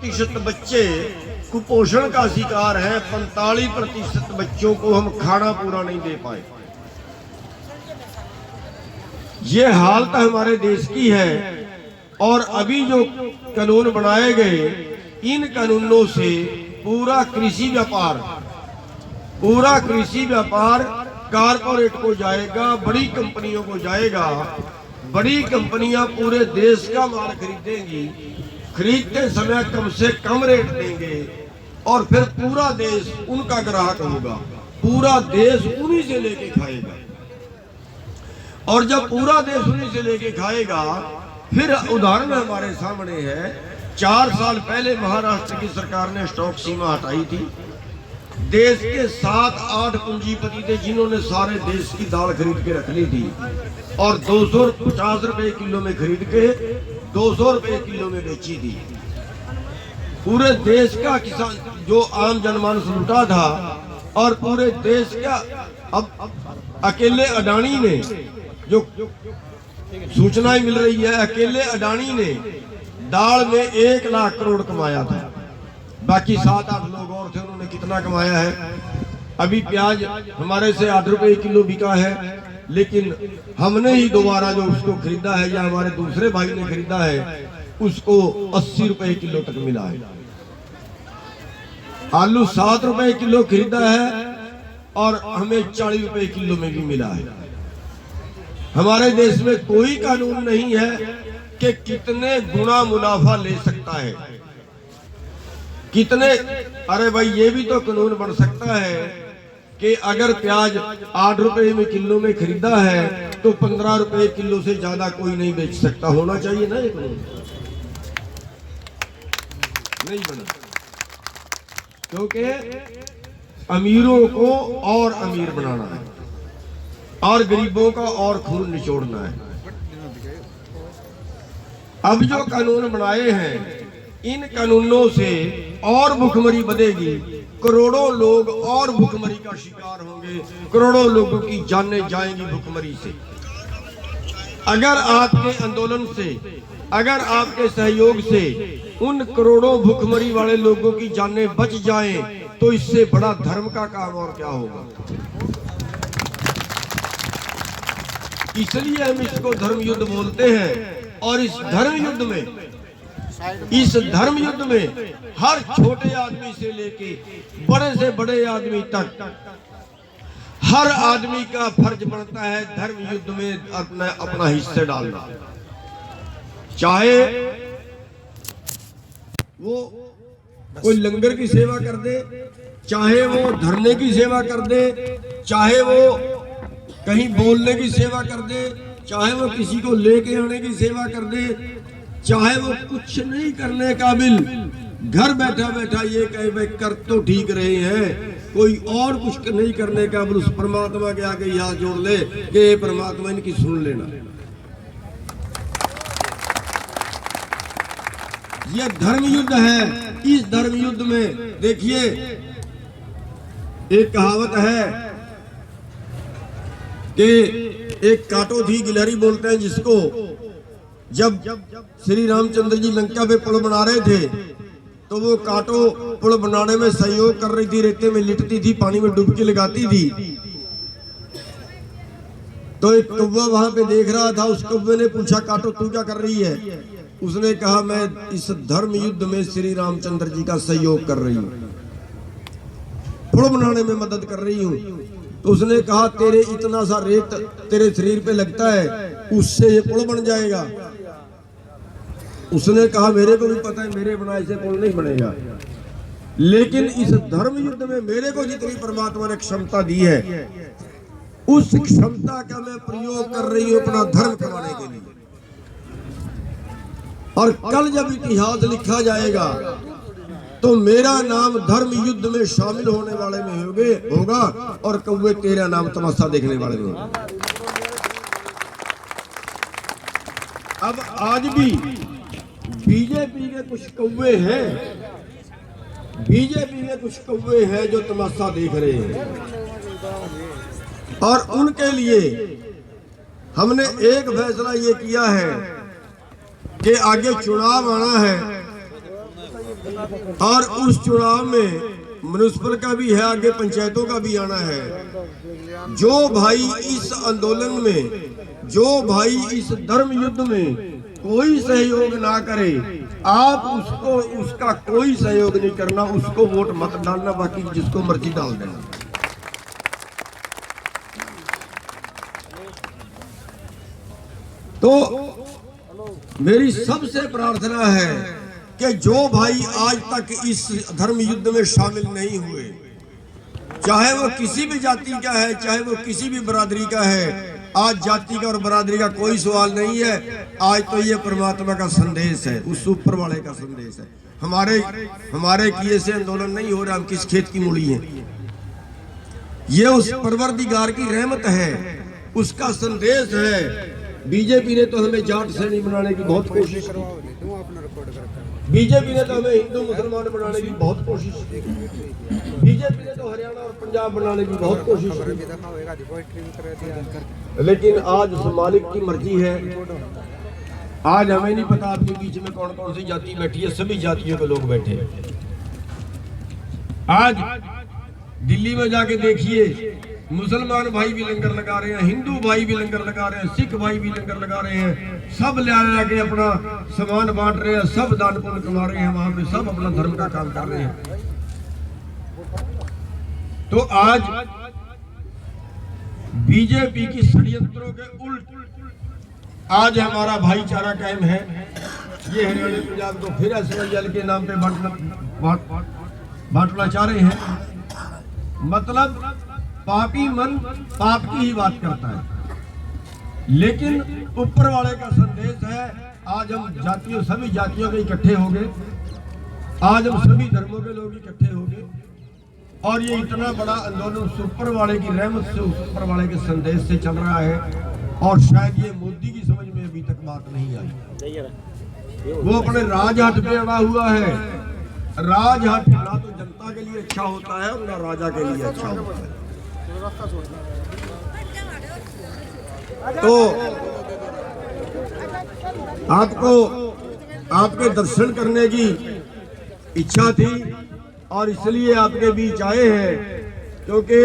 प्रतिशत बच्चे कुपोषण का शिकार हैं, 45% बच्चों को हम खाना पूरा नहीं दे पाए। ये हालत हमारे देश की है। और अभी जो कानून बनाए गए, इन कानूनों से पूरा कृषि व्यापार कारपोरेट को जाएगा, बड़ी कंपनियों को जाएगा। बड़ी कंपनियां पूरे देश का माल खरीदेंगी, खरीदते समय कम से कम रेट देंगे और फिर पूरा देश उनका ग्राहक होगा, पूरा देश उन्हीं से लेके खाएगा। और जब पूरा देश उन्हीं से लेके खाएगा, फिर उदाहरण हमारे सामने है, 4 साल पहले महाराष्ट्र की सरकार ने स्टॉक सीमा हटाई थी। देश के 7-8 पूंजीपति थे जिन्होंने सारे देश की दाल खरीद के रख ली थी और 250 रुपए किलो में खरीद के 200 रुपए किलो में बेची थी। पूरे देश का किसान जो आम जनमानस लूटा था और पूरे देश का अब अकेले अडानी ने, जो सूचनाएं मिल रही है, अकेले अडानी ने दाल में 1 लाख करोड़ कमाया था। बाकी 7-8 लोग और थे, उन्होंने कितना कमाया है। अभी प्याज हमारे से 8 रुपए किलो बिका है, लेकिन हमने ही दोबारा जो उसको खरीदा है या हमारे दूसरे भाई ने खरीदा है, उसको 80 रुपए किलो तक मिला है। आलू 7 रुपए किलो खरीदा है और हमें 40 रुपए किलो में भी मिला है। हमारे देश में कोई कानून नहीं है कि कितने गुना मुनाफा ले सकता है, कितने। अरे भाई, ये भी तो कानून बन सकता है कि अगर प्याज 8 रुपए में किलो में खरीदा है तो 15 रुपए किलो से ज्यादा कोई नहीं बेच सकता। होना चाहिए ना ये कानून, नहीं बना, क्योंकि अमीरों को और अमीर बनाना है और गरीबों का और खून निचोड़ना है। अब जो कानून बनाए हैं, इन कानूनों से और भुखमरी बढ़ेगी, करोड़ों लोग और भुखमरी का शिकार होंगे, करोड़ों लोगों की जानें जाएंगी भुखमरी से। अगर आपके आंदोलन से, अगर आपके सहयोग से उन करोड़ों भुखमरी वाले लोगों की जानें बच जाएं, तो इससे बड़ा धर्म का काम और क्या होगा। इसलिए हम इसको धर्म युद्ध बोलते हैं। और इस धर्म युद्ध में हर छोटे आदमी से लेके बड़े से बड़े आदमी तक हर आदमी का फर्ज बनता है धर्म युद्ध में अपना हिस्सा डालना। चाहे वो कोई लंगर की सेवा कर दे, चाहे वो धरने की सेवा कर दे, चाहे वो कहीं बोलने की सेवा कर दे, चाहे वो किसी को लेके आने की सेवा कर दे, चाहे वो कुछ नहीं करने काबिल घर बैठा बैठा ये कहे भाई कर तो ठीक रहे हैं, कोई और कुछ नहीं करने काबिल, उस परमात्मा के आगे हाथ जोड़ ले कि परमात्मा इनकी सुन लेना। ये धर्म युद्ध है। इस धर्म युद्ध में देखिए, एक कहावत है कि एक काटो थी गिलहरी बोलते हैं जिसको, जब श्री रामचंद्र जी लंका पे पुल बना रहे थे तो वो काटो पुल बनाने में सहयोग कर रही थी, रेते में लिटती थी, पानी में डुबकी लगाती थी। तो एक कौवा वहां पे देख रहा था, उस कौवे ने पूछा काटो तू क्या कर रही है? उसने कहा मैं इस धर्म युद्ध में श्री रामचंद्र जी का सहयोग कर रही हूँ, पुल बनाने में मदद कर रही हूँ। तो उसने कहा तेरे इतना सा रेत तेरे शरीर पे लगता है, उससे ये पुल बन जाएगा? उसने कहा मेरे को भी पता है मेरे बनाए से पुल नहीं बनेगा, लेकिन इस धर्म युद्ध में मेरे को जितनी परमात्मा ने क्षमता दी है, उस क्षमता का मैं प्रयोग कर रही हूँ अपना धर्म कमाने के लिए। और कल जब इतिहास लिखा जाएगा तो मेरा नाम धर्म युद्ध में शामिल होने वाले में होगा और कौवे तेरा नाम तमाशा देखने वाले में होगा। अब आज भी बीजेपी के कुछ कौवे हैं, बीजेपी में कुछ कौवे हैं जो तमाशा देख रहे हैं, और उनके लिए हमने एक फैसला ये किया है कि आगे चुनाव आना है और उस चुनाव में म्युनिसिपल का भी है, आगे पंचायतों का भी आना है। जो भाई इस आंदोलन में, जो भाई इस धर्म युद्ध में कोई सहयोग ना करे, आप उसको, उसका कोई सहयोग नहीं करना, उसको वोट मत डालना, बाकी जिसको मर्जी डाल देना। तो मेरी सबसे प्रार्थना है कि जो भाई आज तक इस धर्म युद्ध में शामिल नहीं हुए, चाहे वो किसी भी जाति का है, चाहे वो किसी भी बरादरी का है, आज जाति का और बरादरी का कोई सवाल नहीं है। आज तो ये परमात्मा का संदेश है, उस ऊपर वाले का संदेश है। हमारे किए से आंदोलन नहीं हो रहा, हम किस खेत की मूली हैं। ये उस परवरदिगार की रहमत है, उसका संदेश है। बीजेपी ने तो हमें जाट से नहीं बनाने की बहुत कोशिश की, बीजेपी ने तो हमें हिंदू मुसलमान बनाने की बहुत कोशिश की, बीजेपी ने तो हरियाणा और पंजाब बनाने की बहुत कोशिश की, लेकिन आज उस मालिक की मर्जी है। आज हमें नहीं पता आपके बीच में कौन कौन सी जाति बैठी है, सभी जातियों के लोग बैठे हैं। आज दिल्ली में जाके देखिए, मुसलमान भाई भी लंगर लगा रहे हैं, हिंदू भाई भी लंगर लगा रहे हैं, सिख भाई भी लंगर लगा रहे हैं, सब ले के अपना सामान बांट रहे हैं, सब दान पुण्य कमा रहे हैं, वहां पे सब अपना धर्म का काम कर रहे हैं। तो आज बीजेपी की षड्यंत्रों के उल्ट आज हमारा भाईचारा कायम है। ये हरियाणा पंजाब को फिर एसवाईएल के नाम पे बांटना चाह रहे हैं। मतलब पापी मन पाप की ही बात करता है, लेकिन ऊपर वाले का संदेश है। आज हम जातियों, सभी जातियों के इकट्ठे हो गए, आज हम सभी धर्मों के लोग इकट्ठे हो गए, और ये इतना बड़ा आंदोलन ऊपर वाले की रहमत से, ऊपर वाले के संदेश से चल रहा है। और शायद ये मोदी की समझ में अभी तक बात नहीं आई। वो अपने राजहाट पे अड़ा हुआ है। राजहाट ना तो जनता के लिए अच्छा होता है और ना राजा के लिए अच्छा होता है। तो आपको आपके दर्शन करने की इच्छा थी और इसलिए आपके बीच आए हैं, क्योंकि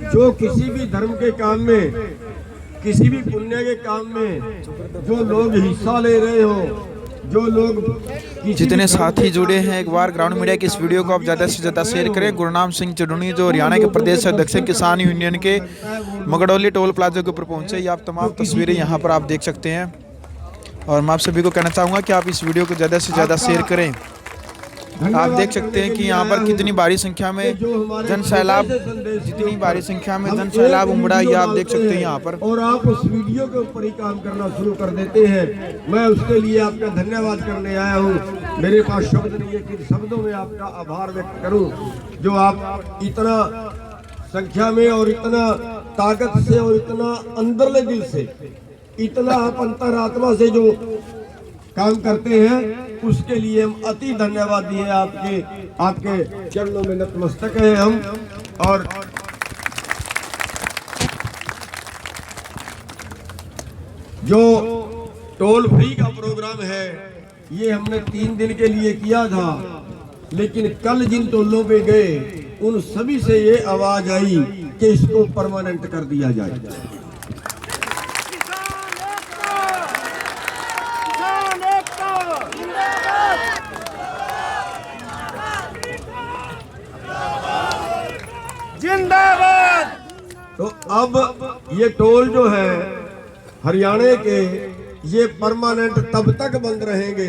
जो किसी भी धर्म के काम में, किसी भी पुण्य के काम में जो लोग हिस्सा ले रहे हो, जो लोग जितने साथी जुड़े हैं, एक बार ग्राउंड मीडिया की इस वीडियो को आप ज़्यादा से ज़्यादा शेयर करें। गुरनाम सिंह चुड़नी जो हरियाणा के प्रदेश अध्यक्ष किसान यूनियन के मगडौली टोल प्लाजा के ऊपर पहुंचे, ये आप तमाम तस्वीरें यहां पर आप देख सकते हैं। और मैं आप सभी को कहना चाहूँगा कि आप इस वीडियो को ज़्यादा से ज़्यादा शेयर करें। आप देख सकते हैं कि यहाँ पर कितनी भारी संख्या में जन सैलाब, जितनी भारी संख्या में जन सैलाब उमड़ा, ये आप देख सकते हैं यहाँ पर। और आप उस वीडियो के ऊपर ही काम करना शुरू कर देते हैं। मैं उसके लिए आपका धन्यवाद करने आया हूँ। मेरे पास शब्द नहीं है कि शब्दों में आपका आभार व्यक्त करूँ, जो आप इतना संख्या में और इतना ताकत से और इतना अंदरले दिल से, इतना आप अंतरात्मा से जो काम करते हैं, उसके लिए हम अति धन्यवाद दिए। आपके चरणों में नतमस्तक हैं हम। और जो टोल फ्री का प्रोग्राम है, ये हमने 3 दिन के लिए किया था, लेकिन कल जिन टोलों पे गए उन सभी से ये आवाज आई कि इसको परमानेंट कर दिया जाए। जिंदाबाद। तो अब ये टोल जो है हरियाणा के, ये परमानेंट तब तक बंद रहेंगे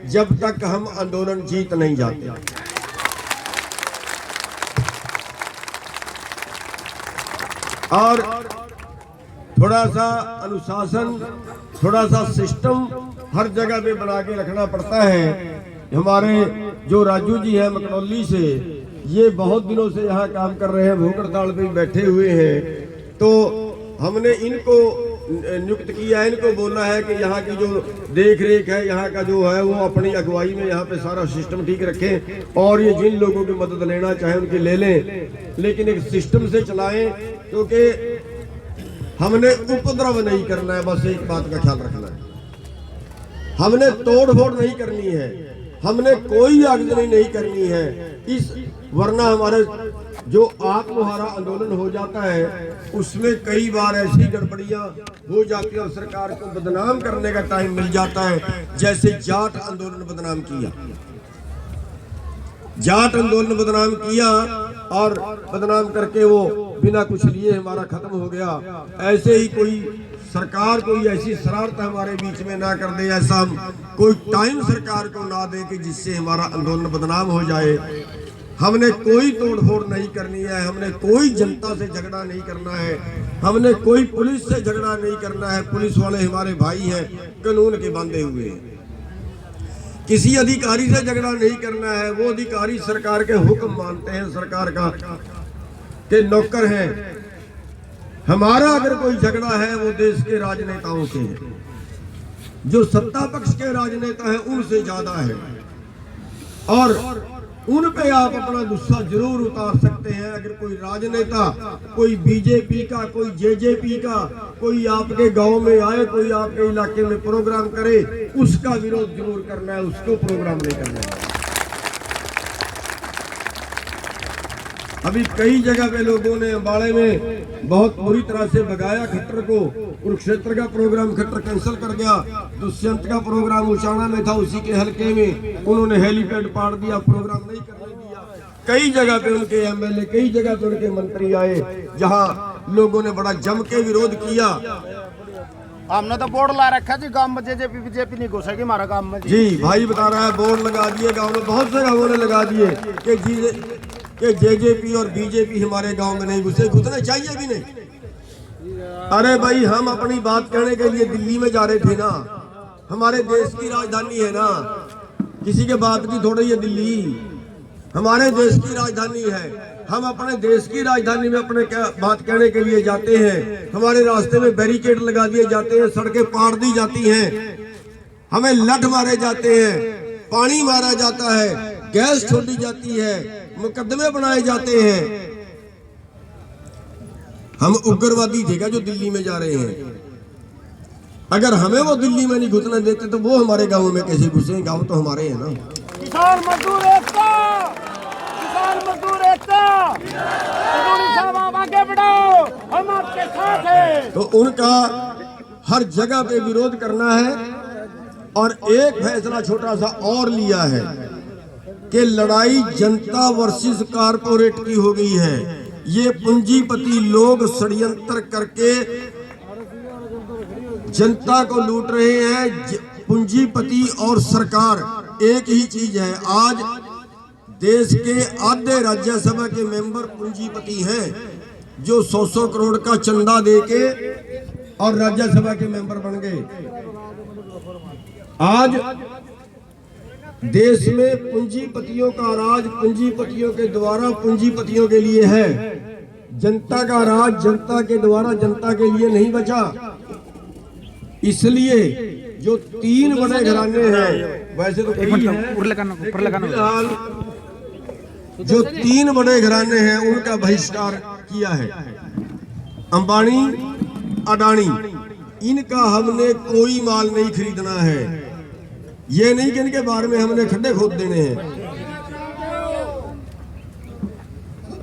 जब तक हम आंदोलन जीत नहीं जाते। और थोड़ा सा अनुशासन, थोड़ा सा सिस्टम हर जगह पे बना के रखना पड़ता है। हमारे जो राजू जी हैं मकनौली से, ये बहुत दिनों से यहाँ काम कर रहे हैं, भूख हड़ताल पे बैठे हुए हैं। तो हमने इनको नियुक्त किया है, इनको बोलना है कि यहाँ की जो देख रेख है, यहाँ का जो है, वो अपनी अगुवाई में यहाँ पे सारा सिस्टम ठीक रखें। और ये जिन लोगों की मदद लेना चाहे उनकी ले लें, लेकिन एक सिस्टम से चलाएं, क्योंकि हमने उपद्रव नहीं करना है। बस एक बात का ख्याल रखना है, हमने तोड़ फोड़ नहीं करनी है। हमने कोई आगजनी नहीं करनी है इस, वरना हमारे जो आत्महारा आंदोलन हो जाता है उसमें कई बार ऐसी गड़बड़ियां हो जाती है और सरकार को बदनाम करने का टाइम मिल जाता है। जैसे जाट आंदोलन बदनाम किया, जाट आंदोलन बदनाम किया और बदनाम करके वो बिना कुछ लिए हमारा खत्म हो गया। ऐसे ही कोई सरकार कोई ऐसी शरारत हमारे बीच में ना कर दे, ऐसा कोई टाइम सरकार को ना दे कि जिससे हमारा आंदोलन बदनाम हो जाए। हमने कोई तोड़फोड़ नहीं करनी है, हमने कोई जनता से झगड़ा नहीं करना है, हमने कोई पुलिस से झगड़ा नहीं करना है। पुलिस वाले हमारे भाई हैं, कानून के बांधे हुए हैं। किसी अधिकारी से झगड़ा नहीं करना है, वो अधिकारी सरकार के हुक्म मानते हैं, सरकार का के नौकर हैं। हमारा अगर कोई झगड़ा है वो देश के राजनेताओं से है, जो सत्ता पक्ष के राजनेता हैं उनसे ज्यादा है, और उन पे आप अपना गुस्सा जरूर उतार सकते हैं। अगर कोई राजनेता, कोई बीजेपी का, कोई जेजेपी का, कोई आपके गांव में आए, कोई आपके इलाके में प्रोग्राम करे, उसका विरोध जरूर करना है, उसको प्रोग्राम नहीं करना है। अभी कई जगह पे लोगों ने अम्बाड़े में बहुत बुरी तरह से भगाया खट्टर को। कुरुक्षेत्र का प्रोग्राम खट्टर कैंसिल कर गया, दुष्यंत का प्रोग्राम उचाना में था, उसी के हल्के में उन्होंने हेलीपैड पाड़ दिया, प्रोग्राम नहीं करने दिया। कई जगह पे उनके एमएलए, कई जगह पे उनके मंत्री आए, जहां लोगों ने बड़ा जम के विरोध किया। हमने तो बोर्ड ला रखा जी, गांव में जेजेपी बीजेपी नहीं घुसेगी हमारा गांव में जी। भाई बता रहा है बोर्ड लगा दिए गाँव में, बहुत से गाँवों ने लगा दिए कि जेजेपी और बीजेपी हमारे गांव में नहीं घुसे, घुसने चाहिए भी नहीं। अरे भाई, हम अपनी बात कहने के लिए दिल्ली में जा रहे थे ना, हमारे देश की राजधानी है ना, किसी के बात की थोड़ी है दिल्ली, हमारे देश की राजधानी है। हम अपने देश की राजधानी में अपने बात कहने के लिए जाते हैं, हमारे रास्ते में बैरिकेड लगा दिए जाते हैं, सड़कें पाड़ दी जाती हैं, हमें लठ मारे जाते हैं, पानी मारा जाता है, गैस छोड़ी जाती है, मुकदमे बनाए जाते हैं। हम उग्रवादी थे क्या जो दिल्ली में जा रहे हैं? अगर हमें वो दिल्ली में नहीं घुसने देते तो वो हमारे गांव में कैसे घुसे? गांव तो हमारे हैं ना। किसान मजदूर एकता, किसान मजदूर एकता, आगे बढ़ो, हम आपके साथ हैं। तो उनका हर जगह पे विरोध करना है। और एक फैसला छोटा सा और लिया है कि लड़ाई जनता वर्सेस कारपोरेट की हो गई है। ये पूंजीपति लोग षड्यंत्र करके जनता को लूट रहे हैं। पूंजीपति और सरकार एक ही चीज है। आज देश के आधे राज्यसभा के मेंबर पूंजीपति हैं, जो 100-100 करोड़ का चंदा देके और राज्यसभा के मेंबर बन गए। आज देश में पूंजीपतियों का राज पूंजीपतियों के द्वारा पूंजीपतियों के लिए है। जनता का राज जनता के द्वारा जनता के लिए नहीं बचा। इसलिए जो 3 बड़े घराने हैं, वैसे तो फिलहाल जो 3 बड़े घराने हैं उनका बहिष्कार किया है। अंबानी, अडानी, इनका हमने कोई माल नहीं खरीदना है। ये नहीं कि इनके बारे में हमने खड्डे खोद देने हैं।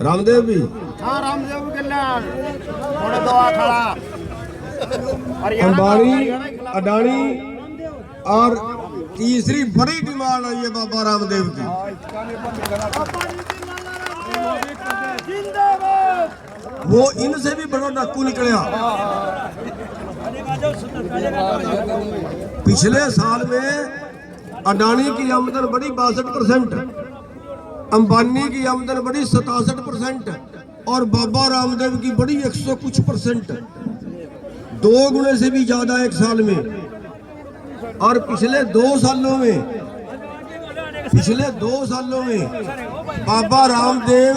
रामदेव भी, हाँ रामदेव के लाल थोड़ा दवा खड़ा। अंबानी, अडानी और तीसरी बड़ी डिमांड है ये बाबा रामदेव की। वो इनसे भी बड़ा डाकू निकला। पिछले साल में अडानी की आमदन बढ़ी 62%, अंबानी की आमदन बढ़ी 67% और बाबा रामदेव की बढ़ी 100 कुछ %, 2 गुने से भी ज्यादा एक साल में। और पिछले 2 सालों में बाबा रामदेव